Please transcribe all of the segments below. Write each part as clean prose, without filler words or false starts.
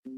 Nous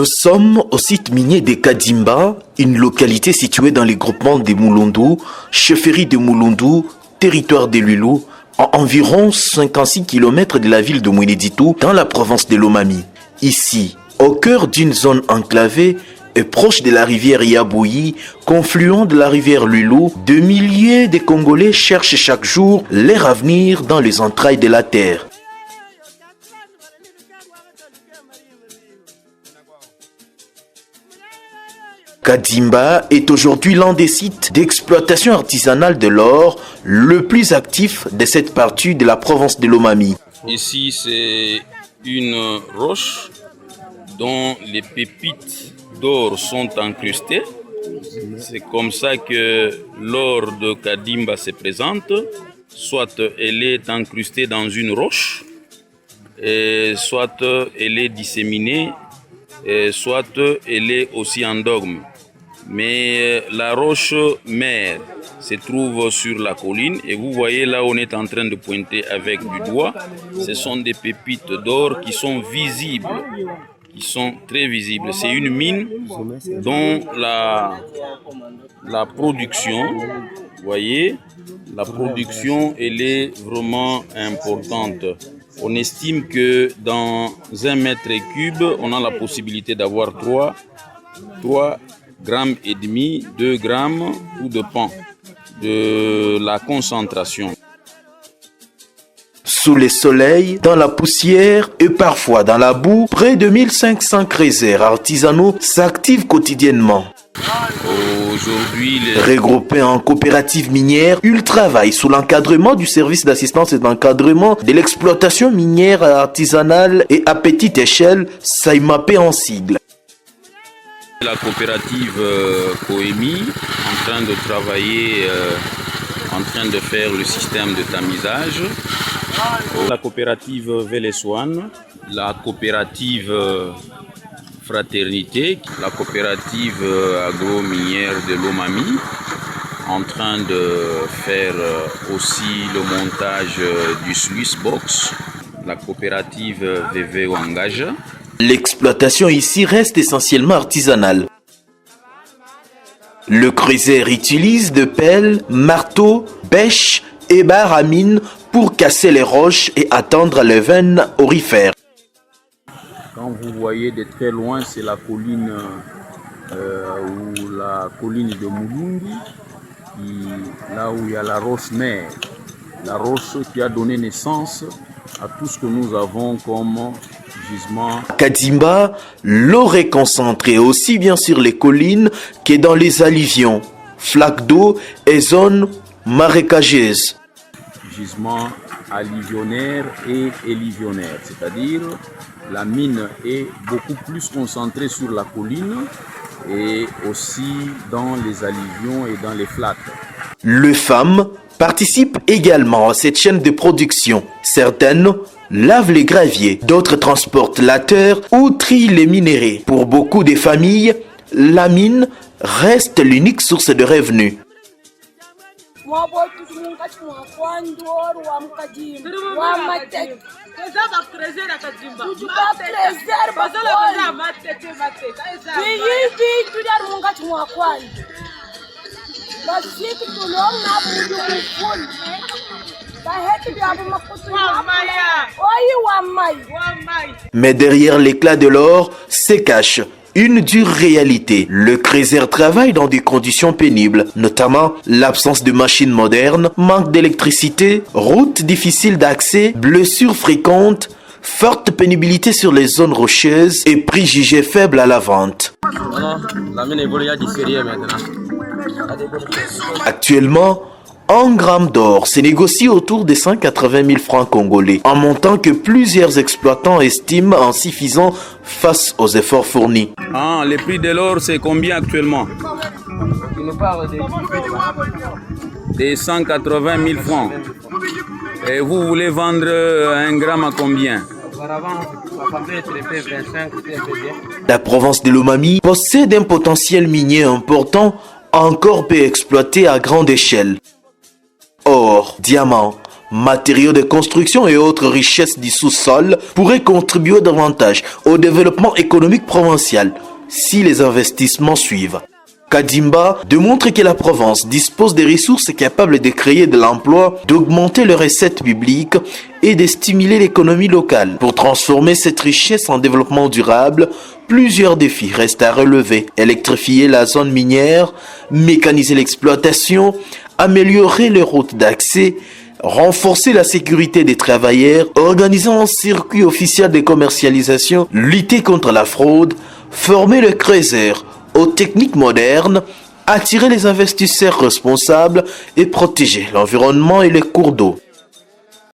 sommes au site minier de Kadimba, une localité située dans les groupements de Mulundu, chefferie de Mulundu, territoire de Lulu, à environ 56 km de la ville de Mweneditu, dans la province de Lomami. Ici, au cœur d'une zone enclavée et proche de la rivière Yabouyi, confluent de la rivière Lulu, de milliers de Congolais cherchent chaque jour leur avenir dans les entrailles de la terre. Kadimba est aujourd'hui l'un des sites d'exploitation artisanale de l'or le plus actif de cette partie de la province de Lomami. Ici, c'est une roche dont les pépites d'or sont incrustées. C'est comme ça que l'or de Kadimba se présente. Soit elle est incrustée dans une roche, et soit elle est disséminée, et soit elle est aussi en dogme. Mais la roche mère se trouve sur la colline et vous voyez là où on est en train de pointer avec du doigt, ce sont des pépites d'or qui sont visibles, qui sont très visibles. C'est une mine dont la production, vous voyez, la production elle est vraiment importante. On estime que dans 1 mètre cube, on a la possibilité d'avoir 3 grammes et demi, 2 grammes ou de pan de la concentration. Sous le soleil, dans la poussière et parfois dans la boue, près de 1500 creuseurs artisanaux s'activent quotidiennement. Aujourd'hui, Regroupés en coopérative minière, ils travaillent sous l'encadrement du service d'assistance et d'encadrement de l'exploitation minière artisanale et à petite échelle, SAIMAPE en sigle. La coopérative Coemi en train de travailler, en train de faire le système de tamisage. La coopérative Veleswan, la coopérative Fraternité, la coopérative agro-minière de Lomami, en train de faire aussi le montage du Swiss Box, la coopérative VV Wangage. L'exploitation ici reste essentiellement artisanale. Le creuseur utilise de pelles, marteaux, bêches et barres à mine pour casser les roches et attendre les veines aurifères. Quand vous voyez de très loin, c'est la colline ou la colline de Mulundu, là où il y a la roche mère, la roche qui a donné naissance à tout ce que nous avons comme gisement. Kadimba, l'eau est concentrée aussi bien sur les collines que dans les alluvions, flaques d'eau et zones marécageuses. Gisement alluvionnaire et éluvionnaire, c'est-à-dire la mine est beaucoup plus concentrée sur la colline et aussi dans les alluvions et dans les flaques. Les femmes participent également à cette chaîne de production. Certaines lavent les graviers, d'autres transportent la terre ou trient les minéraux. Pour beaucoup de familles, la mine reste l'unique source de revenus. Mais derrière l'éclat de l'or se cache une dure réalité. Le creuseur travaille dans des conditions pénibles, notamment l'absence de machines modernes, manque d'électricité, routes difficiles d'accès, blessures fréquentes, forte pénibilité sur les zones rocheuses et prix jugé faible à la vente. Actuellement, 1 gramme d'or se négocie autour de 180 000 francs congolais, un montant que plusieurs exploitants estiment insuffisant face aux efforts fournis. Le prix de l'or, c'est combien actuellement? Des 180 000 francs. Et vous voulez vendre 1 gramme à combien? La province de Lomami possède un potentiel minier important encore peu exploité à grande échelle. Or, diamants, matériaux de construction et autres richesses du sous-sol pourraient contribuer davantage au développement économique provincial si les investissements suivent. Kadimba démontre que la province dispose des ressources capables de créer de l'emploi, d'augmenter les recettes publiques et de stimuler l'économie locale. Pour transformer cette richesse en développement durable, plusieurs défis restent à relever. Électrifier la zone minière, mécaniser l'exploitation, améliorer les routes d'accès, renforcer la sécurité des travailleurs, organiser un circuit officiel de commercialisation, lutter contre la fraude, former le créateur aux techniques modernes, attirer les investisseurs responsables et protéger l'environnement et les cours d'eau.